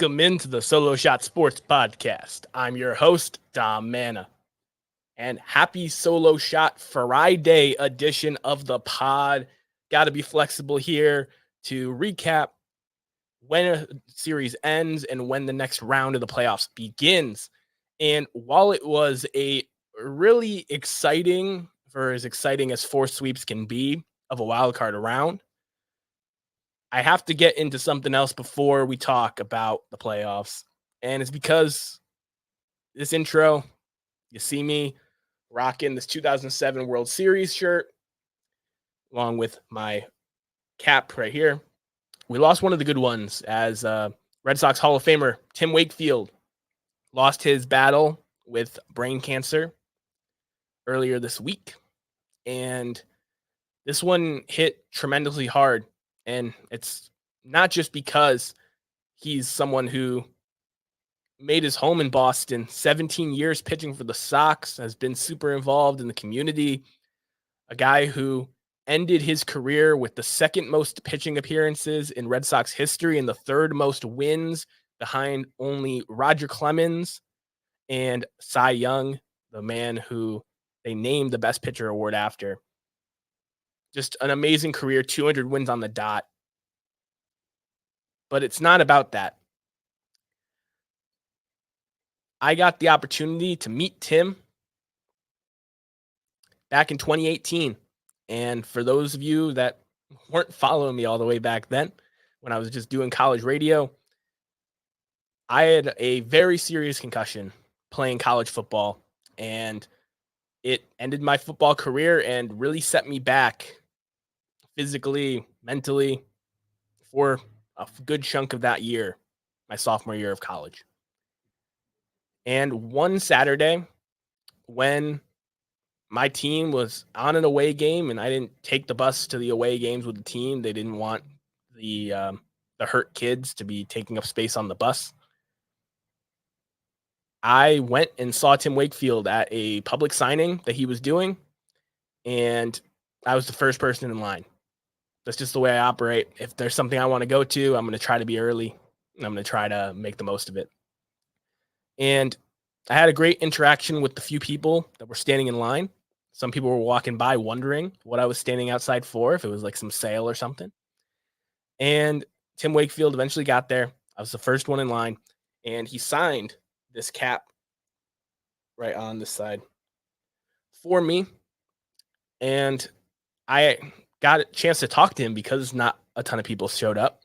Welcome into the Solo Shot Sports Podcast. I'm your host, Dom Manna. And happy Solo Shot Friday edition of the pod. Got to be flexible here to recap when a series ends and when the next round of the playoffs begins. And while it was a really exciting, for as exciting as four sweeps can be, of a wild card round, I have to get into something else before we talk about the playoffs. And it's because this intro, you see me rocking this 2007 World Series shirt along with my cap right here. We lost one of the good ones as Red Sox Hall of Famer Tim Wakefield lost his battle with brain cancer earlier this week. And this one hit tremendously hard. And it's not just because he's someone who made his home in Boston, 17 years pitching for the Sox, has been super involved in the community, a guy who ended his career with the second most pitching appearances in Red Sox history and the third most wins behind only Roger Clemens and Cy Young, the man who they named the Best Pitcher award after. Just an amazing career, 200 wins on the dot. But it's not about that. I got the opportunity to meet Tim back in 2018. And for those of you that weren't following me all the way back then, when I was just doing college radio, I had a very serious concussion playing college football, and it ended my football career and really set me back physically, mentally, for a good chunk of that year, my sophomore year of college. And one Saturday, when my team was on an away game and I didn't take the bus to the away games with the team, they didn't want the hurt kids to be taking up space on the bus. I went and saw Tim Wakefield at a public signing that he was doing, and I was the first person in line. That's just the way I operate. If there's something I want to go to, I'm going to try to be early, and I'm going to try to make the most of it. And I had a great interaction with the few people that were standing in line. Some people were walking by wondering what I was standing outside for, if it was like some sale or something. And Tim Wakefield eventually got there. I was the first one in line, and he signed this cap right on this side for me. And I got a chance to talk to him because not a ton of people showed up,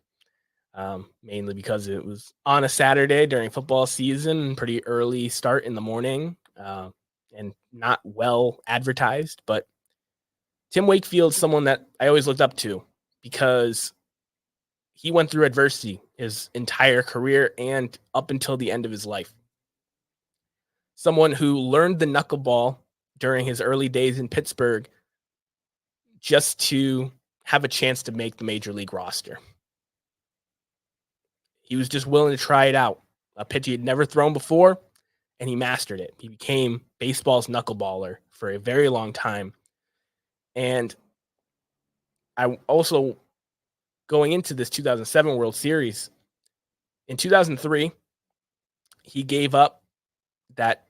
mainly because it was on a Saturday during football season, pretty early start in the morning, and not well advertised. But Tim Wakefield's someone that I always looked up to because he went through adversity his entire career and up until the end of his life. Someone who learned the knuckleball during his early days in Pittsburgh just to have a chance to make the major league roster. He was just willing to try it out. A pitch he had never thrown before, and he mastered it. He became baseball's knuckleballer for a very long time. And I also, going into this 2007 World Series, in 2003, he gave up that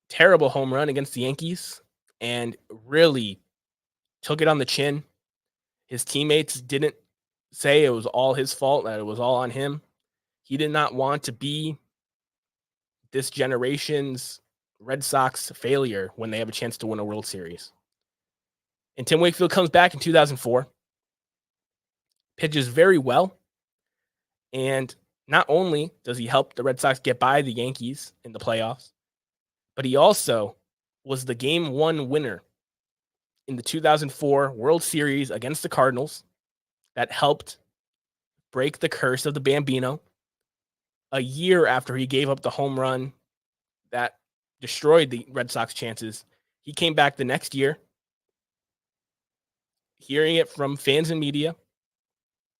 terrible home run against the Yankees and really took it on the chin. His teammates didn't say it was all his fault, that it was all on him. He did not want to be this generation's Red Sox failure when they have a chance to win a World Series. And Tim Wakefield comes back in 2004, pitches very well, and not only does he help the Red Sox get by the Yankees in the playoffs, but he also was the Game 1 winner in the 2004 World Series against the Cardinals that helped break the curse of the Bambino a year after he gave up the home run that destroyed the Red Sox chances. He came back the next year, hearing it from fans and media,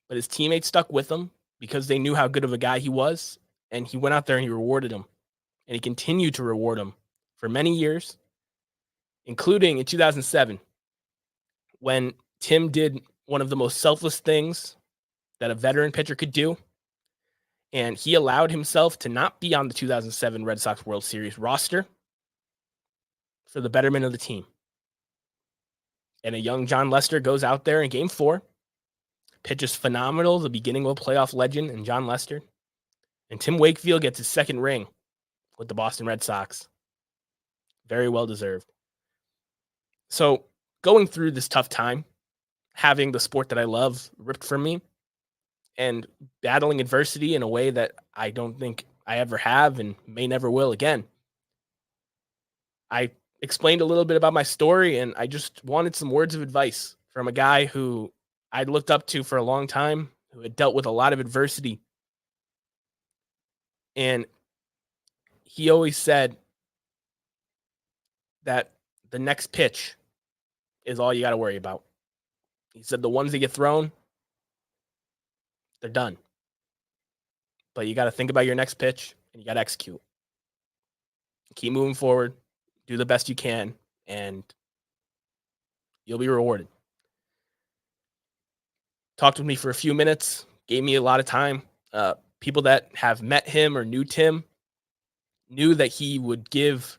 but his teammates stuck with him because they knew how good of a guy he was, and he went out there and he rewarded him, and he continued to reward him for many years, including in 2007, when Tim did one of the most selfless things that a veteran pitcher could do, And he allowed himself to not be on the 2007 Red Sox World Series roster for the betterment of the team. And a young John Lester goes out there in game 4, pitches phenomenal, the beginning of a playoff legend in John Lester. And Tim Wakefield gets his second ring with the Boston Red Sox. Very well deserved. So going through this tough time, having the sport that I love ripped from me, and battling adversity in a way that I don't think I ever have and may never will again, I explained a little bit about my story, and I just wanted some words of advice from a guy who I'd looked up to for a long time, who had dealt with a lot of adversity. And he always said that the next pitch is all you got to worry about. He said the ones that get thrown, they're done. But you got to think about your next pitch and you got to execute. Keep moving forward, do the best you can, and you'll be rewarded. Talked with me for a few minutes, gave me a lot of time. People that have met him or knew Tim knew that he would give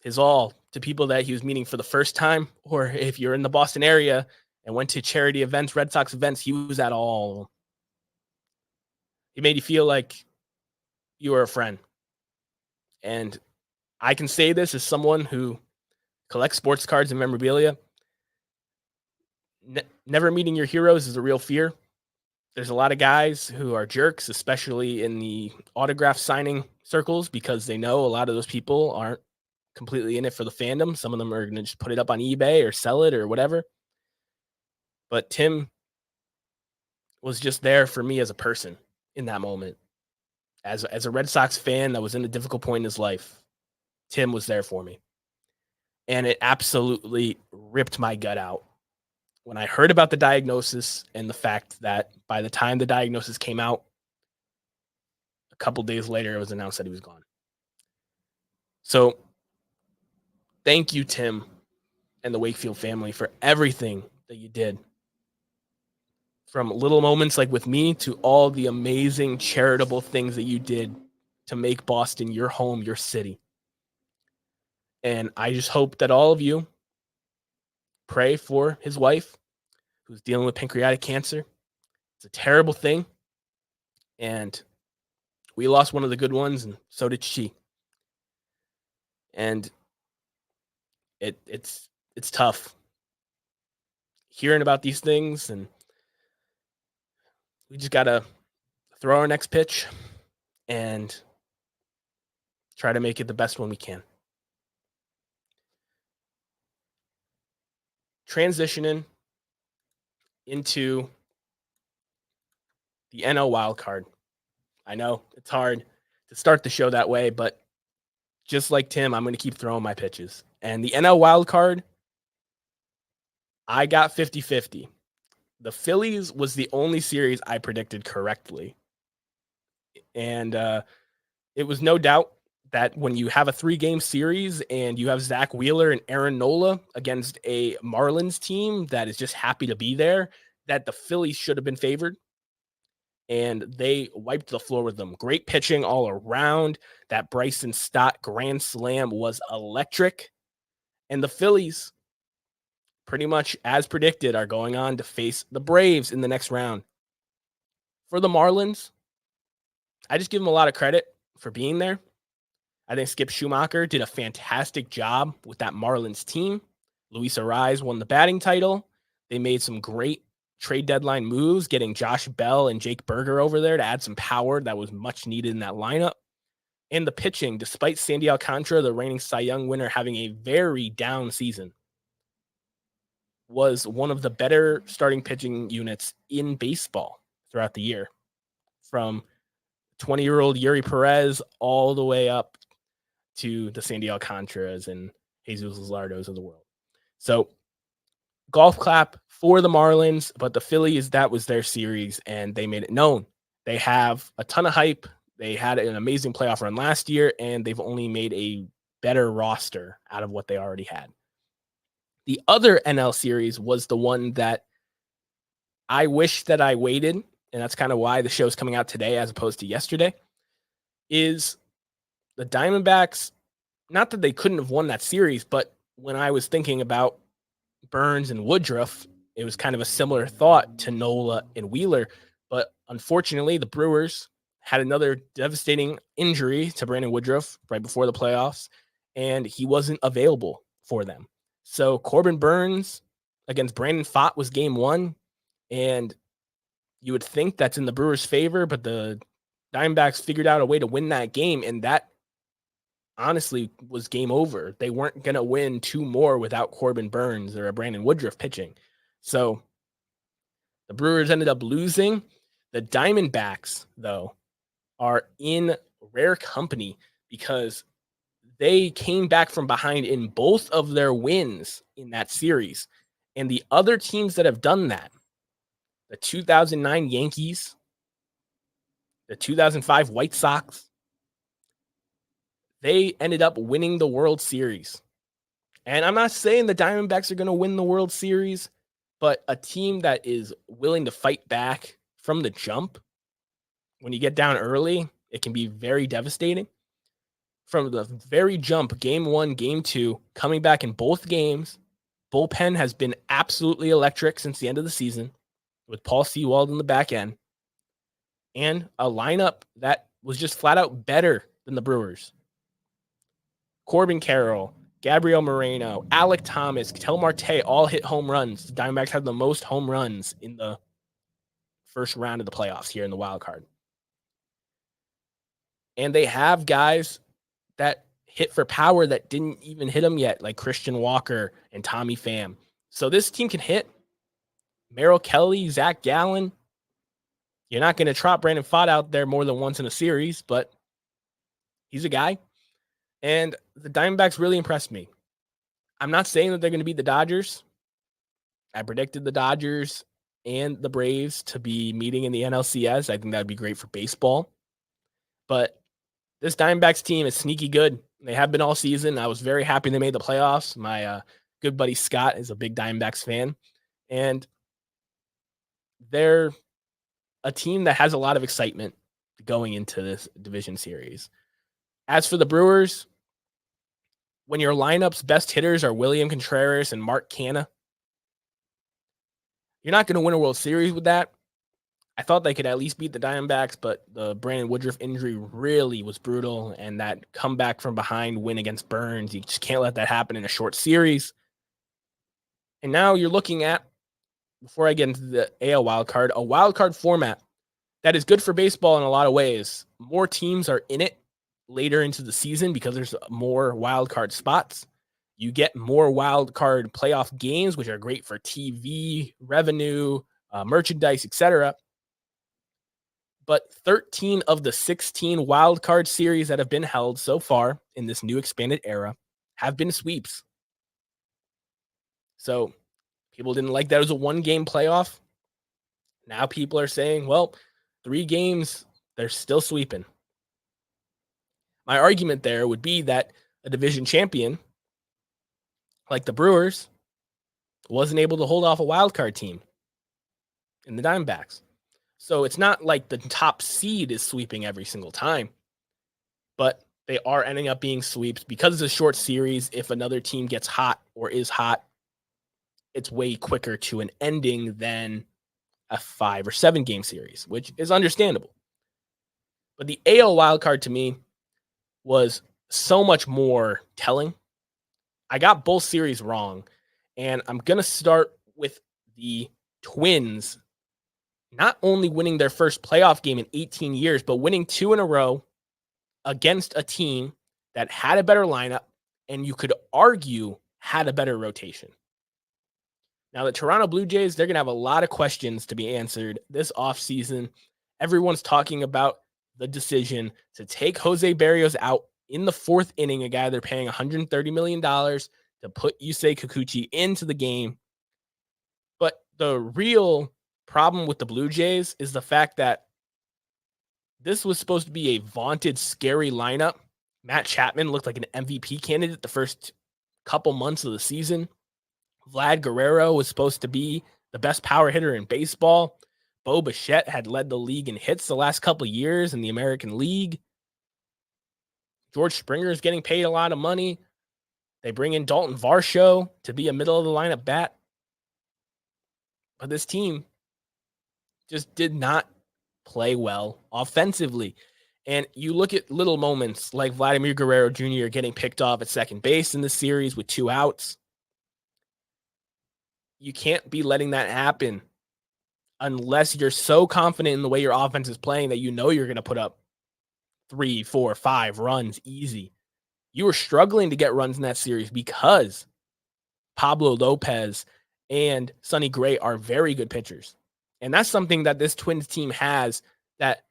his all to people that he was meeting for the first time, or if you're in the Boston area and went to charity events, Red Sox events, he was at all. He made you feel like you were a friend. And I can say this as someone who collects sports cards and memorabilia. Never meeting your heroes is a real fear. There's a lot of guys who are jerks, especially in the autograph signing circles, because they know a lot of those people aren't completely in it for the fandom. Some of them are going to just put it up on eBay or sell it or whatever. But Tim was just there for me as a person in that moment. As a Red Sox fan that was in a difficult point in his life, Tim was there for me. And it absolutely ripped my gut out when I heard about the diagnosis and the fact that by the time the diagnosis came out, a couple days later, it was announced that he was gone. So thank you, Tim, and the Wakefield family for everything that you did. From little moments like with me to all the amazing charitable things that you did to make Boston your home, your city. And I just hope that all of you pray for his wife who's dealing with pancreatic cancer. It's a terrible thing. And we lost one of the good ones, and so did she. And it's tough hearing about these things, and we just got to throw our next pitch and try to make it the best one we can. Transitioning into the NL wild card. I know it's hard to start the show that way, but just like Tim, I'm going to keep throwing my pitches. And the NL wild card, I got 50-50. The Phillies was the only series I predicted correctly. And it was no doubt that when you have a 3-game series and you have Zach Wheeler and Aaron Nola against a Marlins team that is just happy to be there, that the Phillies should have been favored. And they wiped the floor with them. Great pitching all around. That Bryson Stott grand slam was electric. And the Phillies, pretty much as predicted, are going on to face the Braves in the next round. For the Marlins, I just give them a lot of credit for being there. I think Skip Schumacher did a fantastic job with that Marlins team. Luis Ariz won the batting title. They made some great trade deadline moves, getting Josh Bell and Jake Berger over there to add some power that was much needed in that lineup. And the pitching, despite Sandy Alcantara, the reigning Cy Young winner, having a very down season, was one of the better starting pitching units in baseball throughout the year. From 20-year-old Yuri Perez all the way up to the Sandy Alcantaras and Jesus Luzardos of the world. So golf clap for the Marlins, but the Phillies, that was their series, and they made it known. They have a ton of hype. They had an amazing playoff run last year, and they've only made a better roster out of what they already had. The other NL series was the one that I wish that I waited and that's kind of why the show's coming out today as opposed to yesterday, is the Diamondbacks, not that they couldn't have won that series, but when I was thinking about Burns and Woodruff, it was kind of a similar thought to Nola and Wheeler. But unfortunately, the Brewers had another devastating injury to Brandon Woodruff right before the playoffs, and he wasn't available for them. So Corbin Burns against Brandon Pfaadt was game one, and you would think that's in the Brewers' favor, but the Diamondbacks figured out a way to win that game, and that honestly was game over. They weren't going to win two more without Corbin Burns or a Brandon Woodruff pitching. So the Brewers ended up losing. The Diamondbacks, though, are in rare company because they came back from behind in both of their wins in that series. And the other teams that have done that, the 2009 Yankees, the 2005 White Sox, they ended up winning the World Series. And I'm not saying the Diamondbacks are going to win the World Series, but a team that is willing to fight back from the jump, when you get down early, it can be very devastating. From the very jump, game one, game two, coming back in both games, bullpen has been absolutely electric since the end of the season with Paul Sewald in the back end, and a lineup that was just flat out better than the Brewers. Corbin Carroll, Gabriel Moreno, Alec Thomas, Ketel Marte all hit home runs. The Diamondbacks have the most home runs in the first round of the playoffs here in the wild card. And they have guys that hit for power that didn't even hit them yet, like Christian Walker and Tommy Pham. So this team can hit. Merrill Kelly, Zach Gallen. You're not going to trot Brandon Pfaadt out there more than once in a series, but he's a guy. And the Diamondbacks really impressed me. I'm not saying that they're going to beat the Dodgers. I predicted the Dodgers and the Braves to be meeting in the NLCS. I think that would be great for baseball. But this Diamondbacks team is sneaky good. They have been all season. I was very happy they made the playoffs. My good buddy Scott is a big Diamondbacks fan. And they're a team that has a lot of excitement going into this division series. As for the Brewers, when your lineup's best hitters are William Contreras and Mark Canha, you're not going to win a World Series with that. I thought they could at least beat the Diamondbacks, but the Brandon Woodruff injury really was brutal, and that comeback from behind win against Burns, you just can't let that happen in a short series. And now you're looking at, before I get into the AL wildcard, a wildcard format that is good for baseball in a lot of ways. More teams are in it later into the season because there's more wildcard spots. You get more wildcard playoff games, which are great for TV, revenue, merchandise, etc. But 13 of the 16 wildcard series that have been held so far in this new expanded era have been sweeps. So people didn't like that it was a one-game playoff. Now people are saying, well, 3 games, they're still sweeping. My argument there would be that a division champion like the Brewers wasn't able to hold off a wildcard team in the Diamondbacks. So it's not like the top seed is sweeping every single time, but they are ending up being sweeps because it's a short series. If another team gets hot or is hot, it's way quicker to an ending than a 5 or 7 game series, which is understandable. But the AL wildcard to me was so much more telling. I got both series wrong, and I'm going to start with the Twins not only winning their first playoff game in 18 years, but winning 2 in a row against a team that had a better lineup and you could argue had a better rotation. Now, the Toronto Blue Jays, they're going to have a lot of questions to be answered this offseason. Everyone's talking about the decision to take Jose Barrios out in the 4th inning, a guy they're paying $130 million to put Yusei Kikuchi into the game. But the real problem with the Blue Jays is the fact that this was supposed to be a vaunted, scary lineup. Matt Chapman looked like an MVP candidate the first couple months of the season. Vlad Guerrero was supposed to be the best power hitter in baseball. Bo Bichette had led the league in hits the last couple of years in the American League. George Springer is getting paid a lot of money. They bring in Dalton Varsho to be a middle of the lineup bat. But this team just did not play well offensively. And you look at little moments like Vladimir Guerrero Jr. getting picked off at second base in the series with 2 outs. You can't be letting that happen unless you're so confident in the way your offense is playing that you know you're going to put up 3, 4, 5 runs easy. You were struggling to get runs in that series because Pablo Lopez and Sonny Gray are very good pitchers. And that's something that this Twins team has that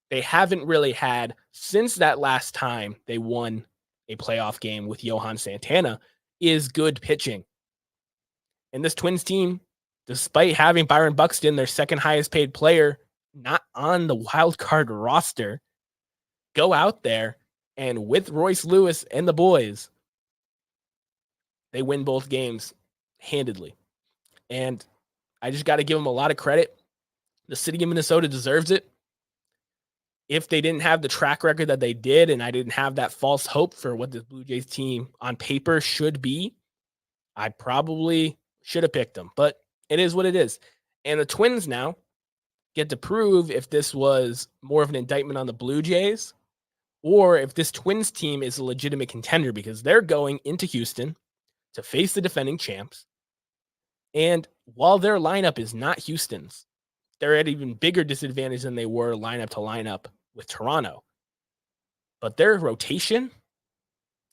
they haven't really had since that last time they won a playoff game with Johan Santana is good pitching. And this Twins team, despite having Byron Buxton, their second highest paid player, not on the wild card roster, go out there and with Royce Lewis and the boys, they win both games handedly. And I just got to give them a lot of credit. The city of Minnesota deserves it. If they didn't have the track record that they did, and I didn't have that false hope for what this Blue Jays team on paper should be, I probably should have picked them. But it is what it is. And the Twins now get to prove if this was more of an indictment on the Blue Jays or if this Twins team is a legitimate contender, because they're going into Houston to face the defending champs. And while their lineup is not Houston's, they're at even bigger disadvantage than they were lineup to lineup with Toronto. But their rotation,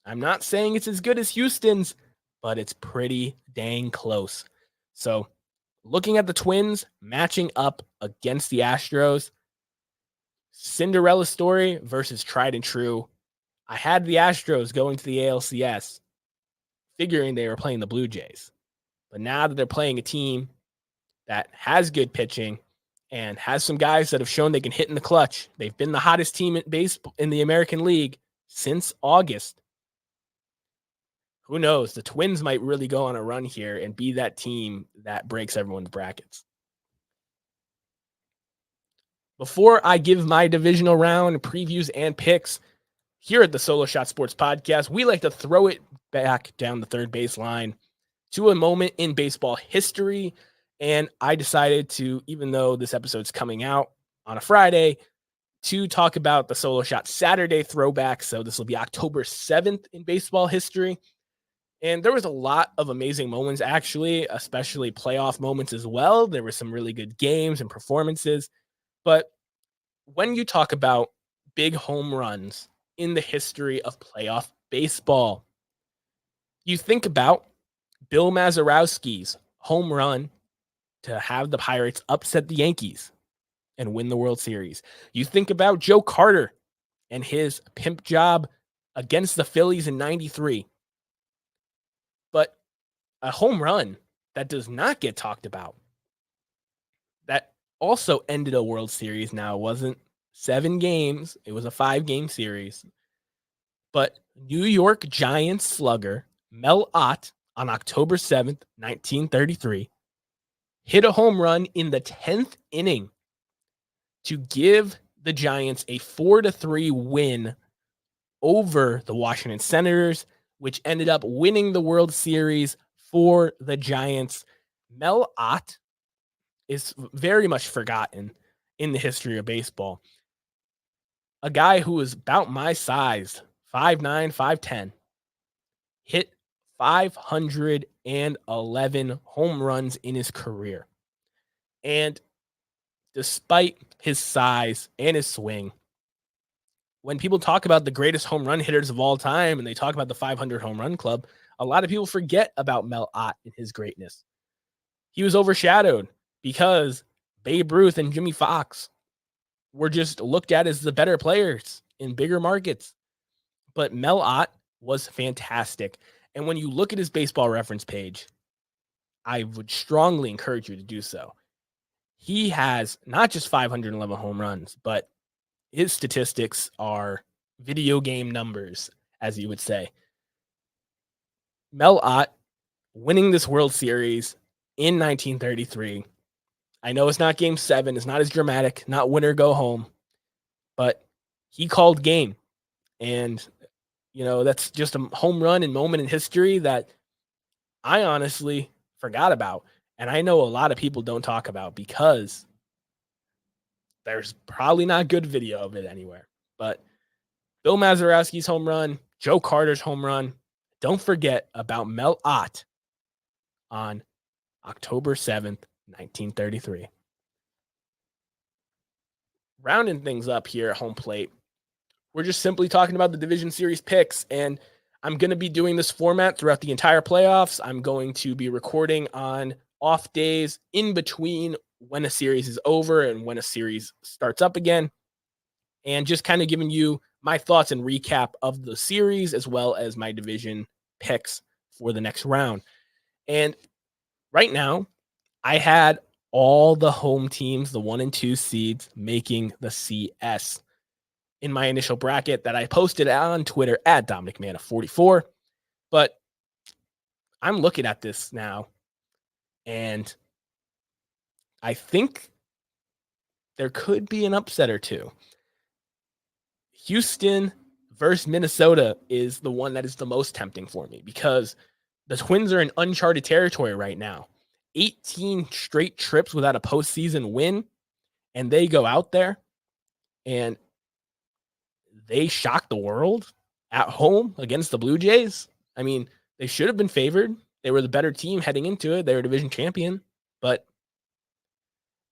I'm not saying it's as good as Houston's, but it's pretty dang close. So looking at the Twins matching up against the Astros, Cinderella story versus tried and true. I had the Astros going to the ALCS, figuring they were playing the Blue Jays. But now that they're playing a team that has good pitching and has some guys that have shown they can hit in the clutch, they've been the hottest team in baseball in the American League since August. Who knows? The Twins might really go on a run here and be that team that breaks everyone's brackets. Before I give my divisional round previews and picks, here at the Solo Shot Sports Podcast, we like to throw it back down the third baseline to a moment in baseball history. And I decided to, even though this episode's coming out on a Friday, to talk about the Solo Shot Saturday throwback. So this will be October 7th in baseball history. And there was a lot of amazing moments, actually, especially playoff moments as well. There were some really good games and performances. But when you talk about big home runs in the history of playoff baseball, you think about Bill Mazeroski's home run to have the Pirates upset the Yankees and win the World Series. You think about Joe Carter and his pimp job against the Phillies in 93. But a home run that does not get talked about, that also ended a World Series. Now, it wasn't 7 games. It was a 5-game series. But New York Giants slugger Mel Ott on October 7th, 1933, hit a home run in the 10th inning to give the Giants a 4-3 win over the Washington Senators, which ended up winning the World Series for the Giants. Mel Ott is very much forgotten in the history of baseball. A guy who was about my size, 5'9", 5'10", hit 511 home runs in his career. And despite his size and his swing, when people talk about the greatest home run hitters of all time and they talk about the 500 home run club, a lot of people forget about Mel Ott and his greatness. He was overshadowed because Babe Ruth and Jimmy Fox were just looked at as the better players in bigger markets. But Mel Ott was fantastic. And when you look at his baseball reference page, I would strongly encourage you to do so. He has not just 511 home runs, but his statistics are video game numbers, as you would say. Mel Ott winning this World Series in 1933 I know it's not game 7. It's not as dramatic, not win or go home, but he called game. And, that's just a home run and moment in history that I honestly forgot about. And I know a lot of people don't talk about because there's probably not good video of it anywhere. But Bill Mazeroski's home run, Joe Carter's home run. Don't forget about Mel Ott on October 7th, 1933. Rounding things up here at home plate, we're just simply talking about the Division Series picks, and I'm going to be doing this format throughout the entire playoffs. I'm going to be recording on off days in between when a series is over and when a series starts up again, and just kind of giving you my thoughts and recap of the series as well as my division picks for the next round. And right now, I had all the home teams, the 1 and 2 seeds, making the CS in my initial bracket that I posted on Twitter at DominicMana44. But I'm looking at this now, and I think there could be an upset or two. Houston versus Minnesota is the one that is the most tempting for me because the Twins are in uncharted territory right now. 18 straight trips without a postseason win, and they go out there and they shock the world at home against the Blue Jays. I mean, they should have been favored. They were the better team heading into it. They were division champion, but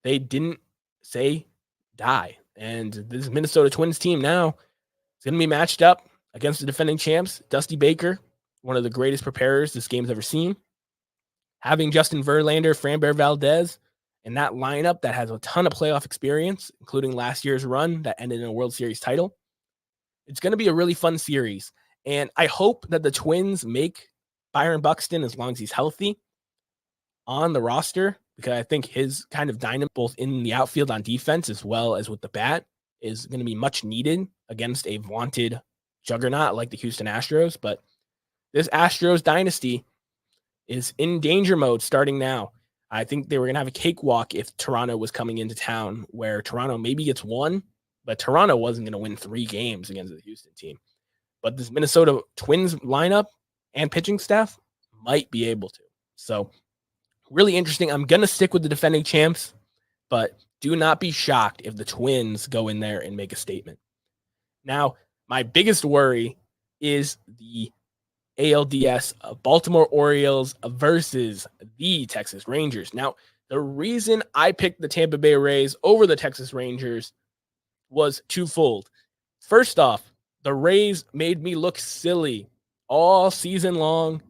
they didn't say die. And this Minnesota Twins team now is going to be matched up against the defending champs, Dusty Baker, one of the greatest preparers this game's ever seen. Having Justin Verlander, Framber Valdez, and that lineup that has a ton of playoff experience, including last year's run that ended in a World Series title. It's going to be a really fun series. And I hope that the Twins make Byron Buxton, as long as he's healthy, on the roster, because I think his kind of dynamic, both in the outfield on defense as well as with the bat, is going to be much needed against a vaunted juggernaut like the Houston Astros. But this Astros dynasty is in danger mode starting now. I think they were going to have a cakewalk if Toronto was coming into town, where Toronto maybe gets one, but Toronto wasn't going to win 3 games against the Houston team. But this Minnesota Twins lineup and pitching staff might be able to. So really interesting. I'm going to stick with the defending champs, but do not be shocked if the Twins go in there and make a statement. Now, my biggest worry is the ALDS Baltimore Orioles versus the Texas Rangers. Now, the reason I picked the Tampa Bay Rays over the Texas Rangers was twofold. First off, the Rays made me look silly all season long.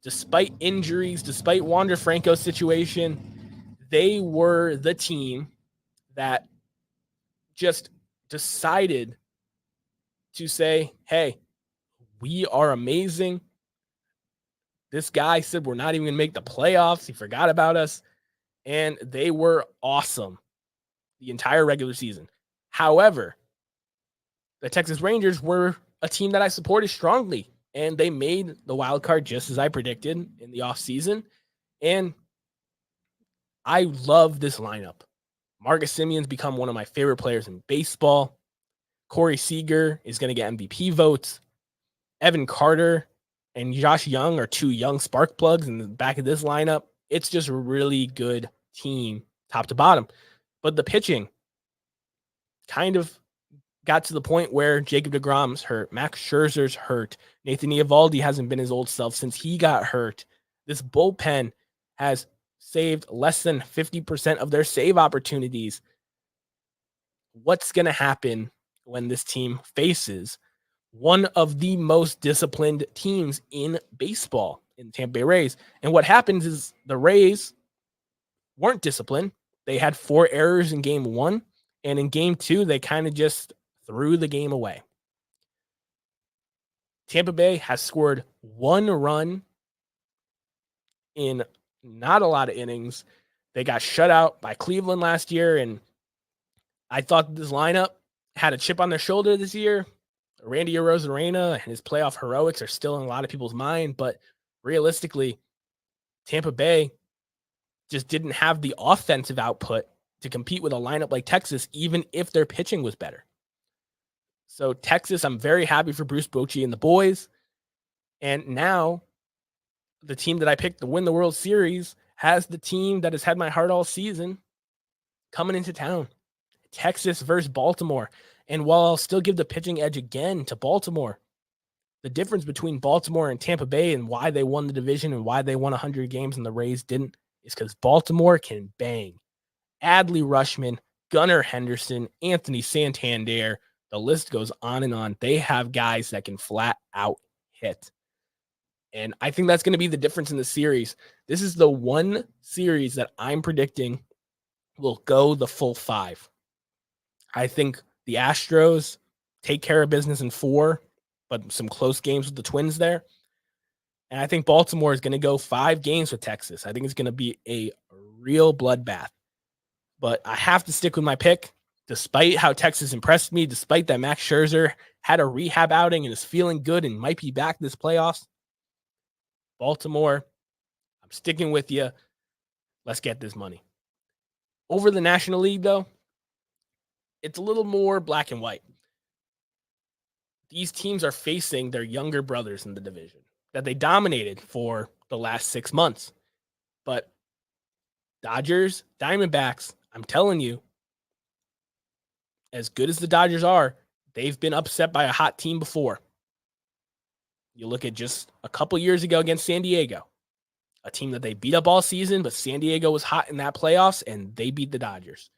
Despite injuries, despite Wander Franco's situation, they were the team that just decided to say, hey, we are amazing. This guy said we're not even going to make the playoffs. He forgot about us. And they were awesome the entire regular season. However, the Texas Rangers were a team that I supported strongly, and they made the wild card just as I predicted in the offseason. And I love this lineup. Marcus Simeon's become one of my favorite players in baseball. Corey Seager is going to get MVP votes. Evan Carter and Josh Young are 2 young spark plugs in the back of this lineup. It's just a really good team, top to bottom. But the pitching kind of got to the point where Jacob deGrom's hurt. Max Scherzer's hurt. Nathan Eovaldi hasn't been his old self since he got hurt. This bullpen has saved less than 50% of their save opportunities. What's going to happen when this team faces one of the most disciplined teams in baseball in Tampa Bay Rays? And what happens is the Rays weren't disciplined. They had 4 errors in game 1, and in game 2, they kind of just threw the game away. Tampa Bay has scored 1 run in not a lot of innings. They got shut out by Cleveland last year, and I thought this lineup had a chip on their shoulder this year. Randy Arozarena and his playoff heroics are still in a lot of people's mind, but realistically, Tampa Bay just didn't have the offensive output to compete with a lineup like Texas, even if their pitching was better. So Texas, I'm very happy for Bruce Bochy and the boys. And now the team that I picked to win the World Series has the team that has had my heart all season coming into town. Texas versus Baltimore. And while I'll still give the pitching edge again to Baltimore, the difference between Baltimore and Tampa Bay and why they won the division and why they won 100 games and the Rays didn't is because Baltimore can bang. Adley Rutschman, Gunnar Henderson, Anthony Santander, the list goes on and on. They have guys that can flat out hit. And I think that's going to be the difference in the series. This is the one series that I'm predicting will go the full 5. I think the Astros take care of business in 4, but some close games with the Twins there. And I think Baltimore is going to go 5 games with Texas. I think it's going to be a real bloodbath. But I have to stick with my pick, despite how Texas impressed me, despite that Max Scherzer had a rehab outing and is feeling good and might be back this playoffs. Baltimore, I'm sticking with you. Let's get this money. Over the National League, though, it's a little more black and white. These teams are facing their younger brothers in the division that they dominated for the last 6 months. But Dodgers, Diamondbacks, I'm telling you, as good as the Dodgers are, they've been upset by a hot team before. You look at just a couple years ago against San Diego, a team that they beat up all season, but San Diego was hot in that playoffs, and they beat the Dodgers.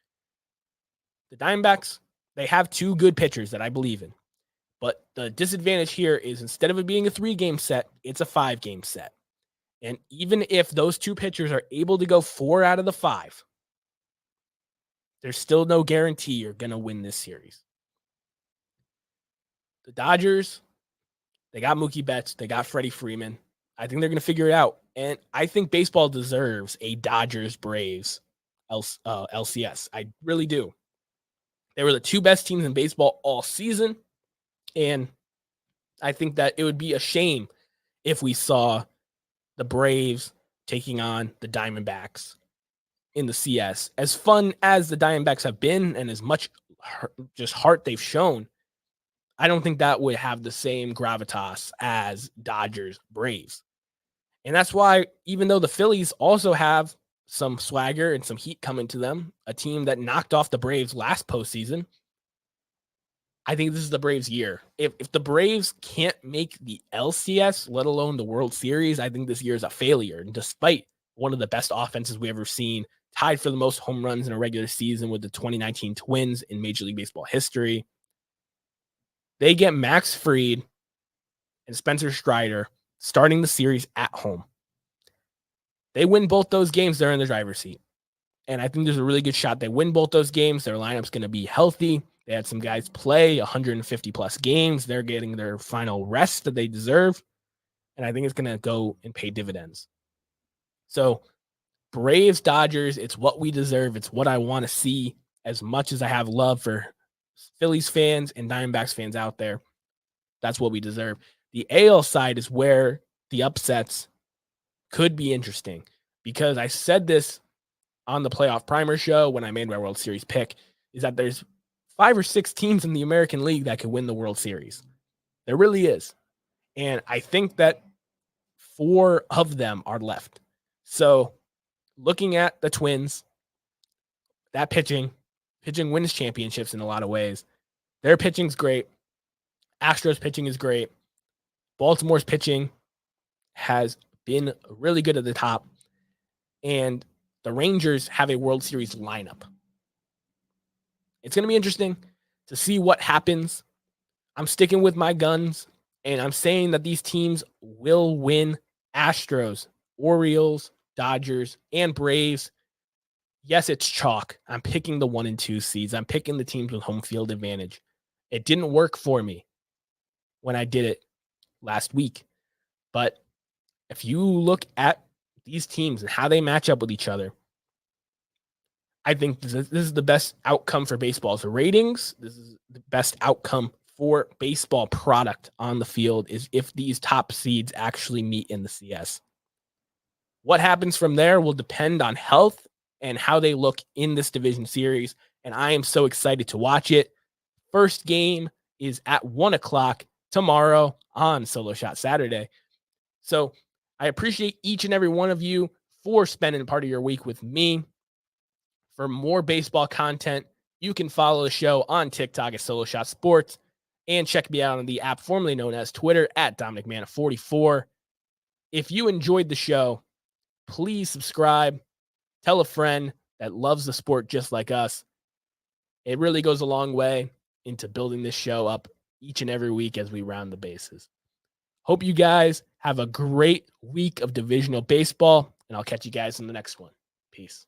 The Diamondbacks, they have 2 good pitchers that I believe in. But the disadvantage here is instead of it being a 3-game set, it's a 5-game set. And even if those 2 pitchers are able to go 4 out of the 5, there's still no guarantee you're going to win this series. The Dodgers, they got Mookie Betts. They got Freddie Freeman. I think they're going to figure it out. And I think baseball deserves a Dodgers-Braves LCS. I really do. They were the 2 best teams in baseball all season. And I think that it would be a shame if we saw the Braves taking on the Diamondbacks in the CS. As fun as the Diamondbacks have been and as much just heart they've shown, I don't think that would have the same gravitas as Dodgers Braves. And that's why, even though the Phillies also have some swagger and some heat coming to them, a team that knocked off the Braves last postseason, I think this is the Braves' year. If the Braves can't make the LCS, let alone the World Series, I think this year is a failure. And despite one of the best offenses we've ever seen, tied for the most home runs in a regular season with the 2019 Twins in Major League Baseball history, they get Max Fried and Spencer Strider starting the series at home. They win both those games, they're in the driver's seat. And I think there's a really good shot they win both those games. Their lineup's going to be healthy. They had some guys play 150 plus games. They're getting their final rest that they deserve. And I think it's going to go and pay dividends. So Braves, Dodgers, it's what we deserve. It's what I want to see. As much as I have love for Phillies fans and Diamondbacks fans out there, that's what we deserve. The AL side is where the upsets could be interesting, because I said this on the playoff primer show when I made my World Series pick, is that there's 5 or 6 teams in the American League that could win the World Series. There really is. And I think that 4 of them are left. So looking at the Twins, that pitching wins championships in a lot of ways. Their pitching's great. Astros pitching is great. Baltimore's pitching has been really good at the top. And the Rangers have a World Series lineup. It's going to be interesting to see what happens. I'm sticking with my guns, and I'm saying that these teams will win. Astros, Orioles, Dodgers, and Braves. Yes, it's chalk. I'm picking the 1 and 2 seeds. I'm picking the teams with home field advantage. It didn't work for me when I did it last week. But if you look at these teams and how they match up with each other, I think this is the best outcome for baseball's ratings. This is the best outcome for baseball product on the field, is if these top seeds actually meet in the CS. What happens from there will depend on health and how they look in this division series. And I am so excited to watch it. First game is at 1 o'clock tomorrow on Solo Shot Saturday. So I appreciate each and every one of you for spending part of your week with me. For more baseball content, you can follow the show on TikTok at Solo Shot Sports and check me out on the app formerly known as Twitter at DominicMana44. If you enjoyed the show, please subscribe. Tell a friend that loves the sport just like us. It really goes a long way into building this show up each and every week as we round the bases. Hope you guys have a great week of divisional baseball, and I'll catch you guys in the next one. Peace.